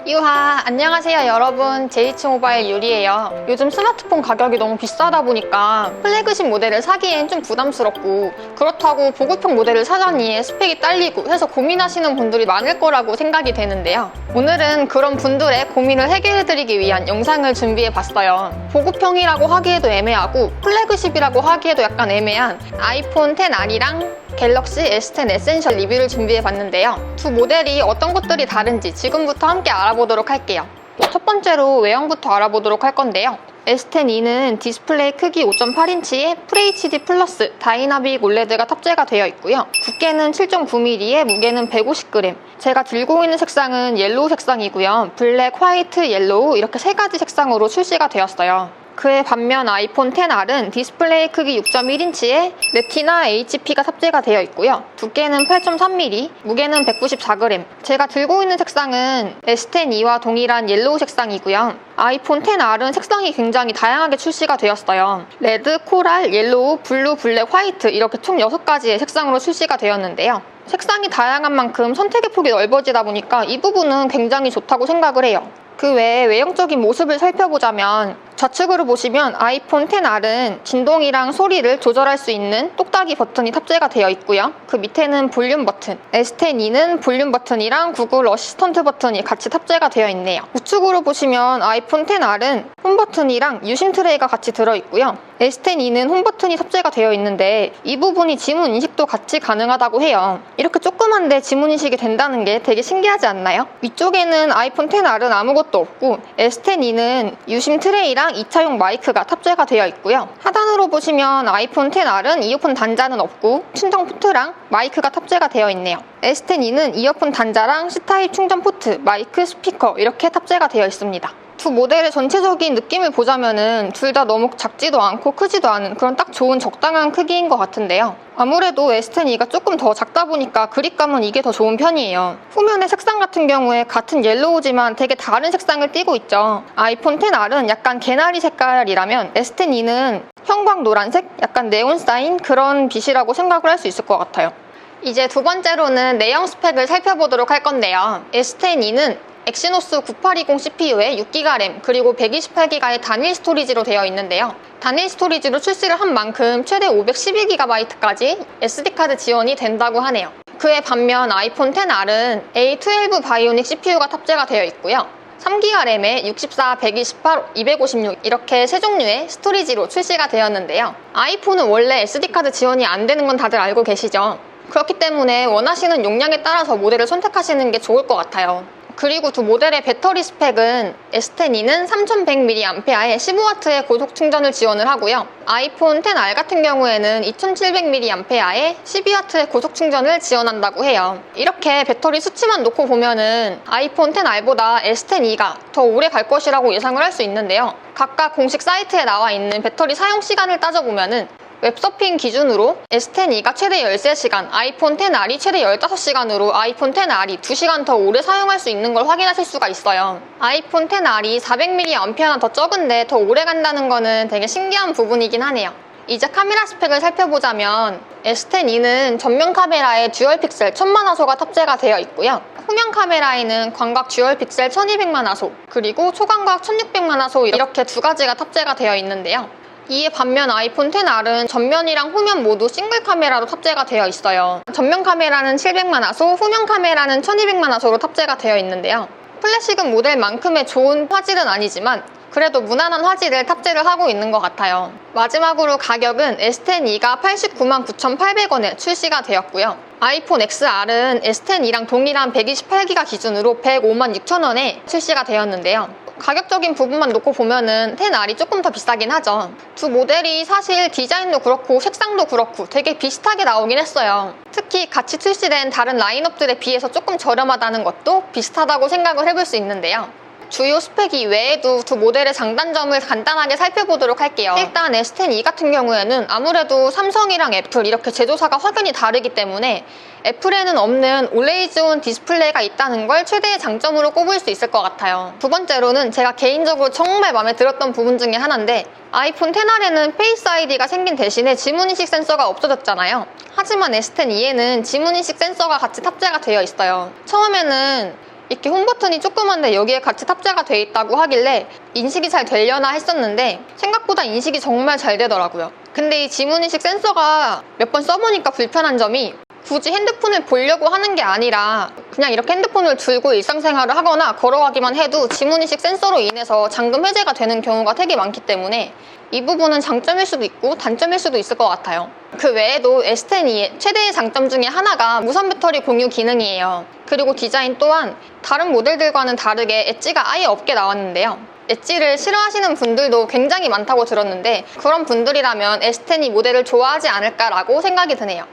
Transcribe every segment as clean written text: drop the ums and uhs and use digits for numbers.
유하, 안녕하세요 여러분. JH모바일 유리예요. 요즘 스마트폰 가격이 너무 비싸다 보니까 플래그십 모델을 사기엔 좀 부담스럽고, 그렇다고 보급형 모델을 사자니 스펙이 딸리고 해서 고민하시는 분들이 많을 거라고 생각이 되는데요. 오늘은 그런 분들의 고민을 해결해드리기 위한 영상을 준비해봤어요. 보급형이라고 하기에도 애매하고 플래그십이라고 하기에도 약간 애매한 아이폰 XR이랑 갤럭시 S10 에센셜 리뷰를 준비해봤는데요. 두 모델이 어떤 것들이 다른지 지금부터 함께 알아보도록 할게요. 첫 번째로 외형부터 알아보도록 할 건데요. S10e는 디스플레이 크기 5.8인치에 FHD 플러스 다이나믹 올레드가 탑재가 되어 있고요. 두께는 7.9mm에 무게는 150g. 제가 들고 있는 색상은 옐로우 색상이고요. 블랙, 화이트, 옐로우 이렇게 세 가지 색상으로 출시가 되었어요. 그에 반면 아이폰 XR은 디스플레이 크기 6.1인치에 레티나 HP가 탑재가 되어 있고요. 두께는 8.3mm, 무게는 194g. 제가 들고 있는 색상은 S10e와 동일한 옐로우 색상이고요. 아이폰 XR은 색상이 굉장히 다양하게 출시가 되었어요. 레드, 코랄, 옐로우, 블루, 블랙, 화이트 이렇게 총 6가지의 색상으로 출시가 되었는데요. 색상이 다양한 만큼 선택의 폭이 넓어지다 보니까 이 부분은 굉장히 좋다고 생각을 해요. 그 외에 외형적인 모습을 살펴보자면 좌측으로 보시면 아이폰 XR은 진동이랑 소리를 조절할 수 있는 똑딱이 버튼이 탑재가 되어 있고요. 그 밑에는 볼륨 버튼, S10e는 볼륨 버튼이랑 구글 어시스턴트 버튼이 같이 탑재가 되어 있네요. 우측으로 보시면 아이폰 XR은 홈 버튼이랑 유심 트레이가 같이 들어있고요. S10e는 홈 버튼이 탑재가 되어 있는데 이 부분이 지문 인식도 같이 가능하다고 해요. 이렇게 조그만데 지문 인식이 된다는 게 되게 신기하지 않나요? 위쪽에는 아이폰 XR은 아무것도 없고 S10e는 유심 트레이랑 2차용 마이크가 탑재가 되어 있고요. 하단으로 보시면 아이폰 XR은 이어폰 단자는 없고 충전 포트랑 마이크가 탑재가 되어 있네요. S10e는 이어폰 단자랑 C타입 충전 포트, 마이크, 스피커 이렇게 탑재가 되어 있습니다. 두 모델의 전체적인 느낌을 보자면은 둘 다 너무 작지도 않고 크지도 않은 그런 딱 좋은 적당한 크기인 것 같은데요. 아무래도 S10e가 조금 더 작다 보니까 그립감은 이게 더 좋은 편이에요. 후면의 색상 같은 경우에 같은 옐로우지만 되게 다른 색상을 띠고 있죠. 아이폰 XR은 약간 개나리 색깔이라면 S10e는 형광 노란색? 약간 네온 사인 그런 빛이라고 생각을 할 수 있을 것 같아요. 이제 두 번째로는 내형 스펙을 살펴보도록 할 건데요. S10e는 엑시노스 9820 CPU에 6GB 램 그리고 128GB의 단일 스토리지로 되어 있는데요. 단일 스토리지로 출시를 한 만큼 최대 512GB까지 SD카드 지원이 된다고 하네요. 그에 반면 아이폰 XR은 A12 바이오닉 CPU가 탑재가 되어 있고요. 3GB 램에 64, 128, 256 이렇게 세 종류의 스토리지로 출시가 되었는데요. 아이폰은 원래 SD카드 지원이 안 되는 건 다들 알고 계시죠? 그렇기 때문에 원하시는 용량에 따라서 모델을 선택하시는 게 좋을 것 같아요. 그리고 두 모델의 배터리 스펙은 S10e는 3100mAh에 15W의 고속 충전을 지원을 하고요. 아이폰 XR 같은 경우에는 2700mAh에 12W의 고속 충전을 지원한다고 해요. 이렇게 배터리 수치만 놓고 보면은 아이폰 XR보다 S10e가 더 오래 갈 것이라고 예상을 할 수 있는데요. 각각 공식 사이트에 나와 있는 배터리 사용 시간을 따져보면은 웹서핑 기준으로 S10e가 최대 13시간, 아이폰 XR이 최대 15시간으로 아이폰 XR이 2시간 더 오래 사용할 수 있는 걸 확인하실 수가 있어요. 아이폰 XR이 400mAh나 더 적은데 더 오래 간다는 거는 되게 신기한 부분이긴 하네요. 이제 카메라 스펙을 살펴보자면 S10e는 전면 카메라에 듀얼 픽셀 1000만화소가 탑재가 되어 있고요. 후면 카메라에는 광각 듀얼 픽셀 1200만화소, 그리고 초광각 1600만화소 이렇게 두 가지가 탑재가 되어 있는데요. 이에 반면 아이폰 XR은 전면이랑 후면 모두 싱글 카메라로 탑재가 되어 있어요. 전면 카메라는 700만화소, 후면 카메라는 1200만화소로 탑재가 되어 있는데요. 플래시급 모델만큼의 좋은 화질은 아니지만 그래도 무난한 화질을 탑재를 하고 있는 것 같아요. 마지막으로 가격은 S10e가 899,800원에 출시가 되었고요. 아이폰 XR은 S10e랑 동일한 128GB 기준으로 156,000원에 출시가 되었는데요. 가격적인 부분만 놓고 보면은 XR이 조금 더 비싸긴 하죠. 두 모델이 사실 디자인도 그렇고 색상도 그렇고 되게 비슷하게 나오긴 했어요. 특히 같이 출시된 다른 라인업들에 비해서 조금 저렴하다는 것도 비슷하다고 생각을 해볼 수 있는데요. 주요 스펙 이외에도 두 모델의 장단점을 간단하게 살펴보도록 할게요. 일단 S10e 같은 경우에는 아무래도 삼성이랑 애플 이렇게 제조사가 확연히 다르기 때문에 애플에는 없는 올레이즈온 디스플레이가 있다는 걸 최대의 장점으로 꼽을 수 있을 것 같아요. 두 번째로는 제가 개인적으로 정말 마음에 들었던 부분 중에 하나인데 아이폰 XR에는 페이스 아이디가 생긴 대신에 지문인식 센서가 없어졌잖아요. 하지만 S10e에는 지문인식 센서가 같이 탑재가 되어 있어요. 처음에는 이렇게 홈 버튼이 조그만데 여기에 같이 탑재가 돼 있다고 하길래 인식이 잘 되려나 했었는데 생각보다 인식이 정말 잘 되더라고요. 근데 이 지문인식 센서가 몇 번 써보니까 불편한 점이 굳이 핸드폰을 보려고 하는 게 아니라 그냥 이렇게 핸드폰을 들고 일상생활을 하거나 걸어가기만 해도 지문인식 센서로 인해서 잠금 해제가 되는 경우가 되게 많기 때문에 이 부분은 장점일 수도 있고 단점일 수도 있을 것 같아요. 그 외에도 S10의 최대의 장점 중에 하나가 무선 배터리 공유 기능이에요. 그리고 디자인 또한 다른 모델들과는 다르게 엣지가 아예 없게 나왔는데요. 엣지를 싫어하시는 분들도 굉장히 많다고 들었는데 그런 분들이라면 S10e 모델을 좋아하지 않을까라고 생각이 드네요.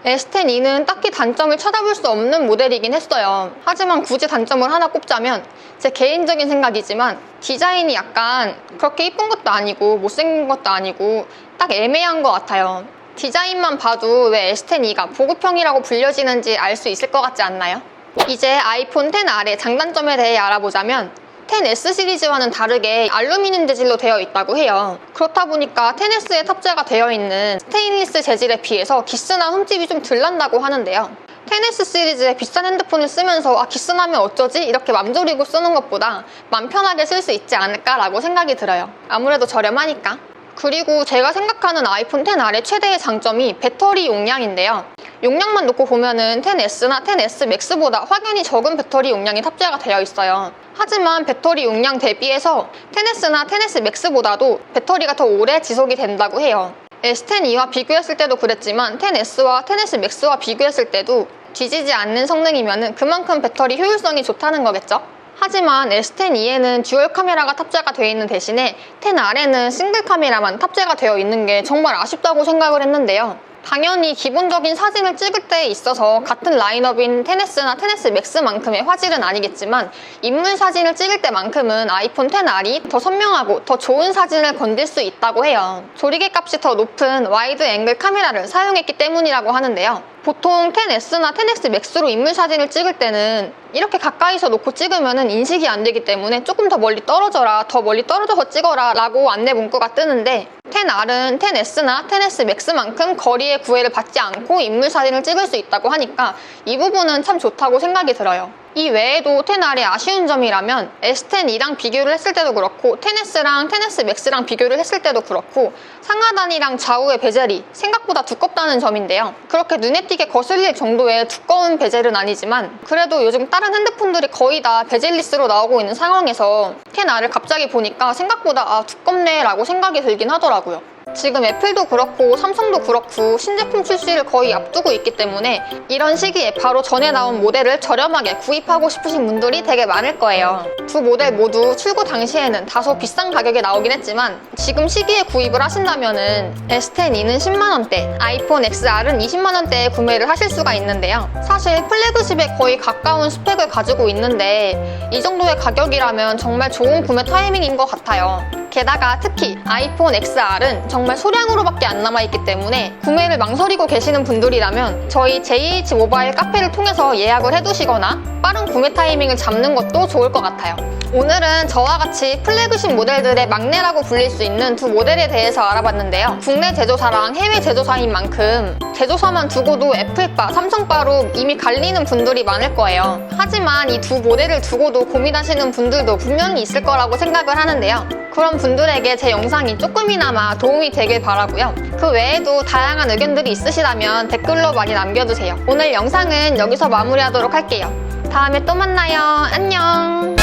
S10e는 딱히 단점을 찾아볼 수 없는 모델이긴 했어요. 하지만 굳이 단점을 하나 꼽자면 제 개인적인 생각이지만 디자인이 약간 그렇게 이쁜 것도 아니고 못생긴 것도 아니고 딱 애매한 것 같아요. 디자인만 봐도 왜 S10e가 보급형이라고 불려지는지 알 수 있을 것 같지 않나요? 이제 아이폰 XR의 장단점에 대해 알아보자면 XS 시리즈와는 다르게 알루미늄 재질로 되어 있다고 해요. 그렇다 보니까 XS에 탑재가 되어 있는 스테인리스 재질에 비해서 기스나 흠집이 좀 덜 난다고 하는데요. XS 시리즈의 비싼 핸드폰을 쓰면서 기스 나면 어쩌지? 이렇게 맘졸이고 쓰는 것보다 맘 편하게 쓸 수 있지 않을까라고 생각이 들어요. 아무래도 저렴하니까. 그리고 제가 생각하는 아이폰 XR의 최대의 장점이 배터리 용량인데요. 용량만 놓고 보면은 XS나 XS 맥스보다 확연히 적은 배터리 용량이 탑재가 되어 있어요. 하지만 배터리 용량 대비해서 XS나 XS 맥스보다도 배터리가 더 오래 지속이 된다고 해요. S10e와 비교했을 때도 그랬지만 XS와 XS 맥스와 비교했을 때도 뒤지지 않는 성능이면 그만큼 배터리 효율성이 좋다는 거겠죠? 하지만 S10e에는 듀얼 카메라가 탑재가 되어 있는 대신에 XR에는 싱글 카메라만 탑재가 되어 있는 게 정말 아쉽다고 생각을 했는데요. 당연히 기본적인 사진을 찍을 때에 있어서 같은 라인업인 XS나 XS 맥스만큼의 화질은 아니겠지만 인물 사진을 찍을 때만큼은 아이폰 XR이 더 선명하고 더 좋은 사진을 건질 수 있다고 해요. 조리개 값이 더 높은 와이드 앵글 카메라를 사용했기 때문이라고 하는데요. 보통 XS나 XS 맥스로 인물 사진을 찍을 때는 이렇게 가까이서 놓고 찍으면 인식이 안 되기 때문에 조금 더 멀리 떨어져라, 더 멀리 떨어져서 찍어라 라고 안내 문구가 뜨는데 XR은 XS나 XS 맥스만큼 거리의 구애를 받지 않고 인물 사진을 찍을 수 있다고 하니까 이 부분은 참 좋다고 생각이 들어요. 이 외에도 XR의 아쉬운 점이라면 S10e랑 비교를 했을 때도 그렇고 XS랑 XS 맥스랑 비교를 했을 때도 그렇고 상하단이랑 좌우의 베젤이 생각보다 두껍다는 점인데요. 그렇게 눈에 띄게 거슬릴 정도의 두꺼운 베젤은 아니지만 그래도 요즘 다른 핸드폰들이 거의 다 베젤리스로 나오고 있는 상황에서 XR을 갑자기 보니까 생각보다 두껍네 라고 생각이 들긴 하더라고요. 지금 애플도 그렇고 삼성도 그렇고 신제품 출시를 거의 앞두고 있기 때문에 이런 시기에 바로 전에 나온 모델을 저렴하게 구입하고 싶으신 분들이 되게 많을 거예요. 두 모델 모두 출고 당시에는 다소 비싼 가격에 나오긴 했지만 지금 시기에 구입을 하신다면 S10e는 10만원대, 아이폰 XR은 20만원대에 구매를 하실 수가 있는데요. 사실 플래그십에 거의 가까운 스펙을 가지고 있는데 이 정도의 가격이라면 정말 좋은 구매 타이밍인 것 같아요. 게다가 특히 아이폰 XR은 정말 소량으로밖에 안 남아있기 때문에 구매를 망설이고 계시는 분들이라면 저희 JH 모바일 카페를 통해서 예약을 해두시거나 빠른 구매 타이밍을 잡는 것도 좋을 것 같아요. 오늘은 저와 같이 플래그십 모델들의 막내라고 불릴 수 있는 두 모델에 대해서 알아봤는데요. 국내 제조사랑 해외 제조사인 만큼 제조사만 두고도 애플바, 삼성바로 이미 갈리는 분들이 많을 거예요. 하지만 이 두 모델을 두고도 고민하시는 분들도 분명히 있을 거라고 생각을 하는데요. 그런 분들에게 제 영상이 조금이나마 도움이 되길 바라고요. 그 외에도 다양한 의견들이 있으시다면 댓글로 많이 남겨주세요. 오늘 영상은 여기서 마무리하도록 할게요. 다음에 또 만나요. 안녕.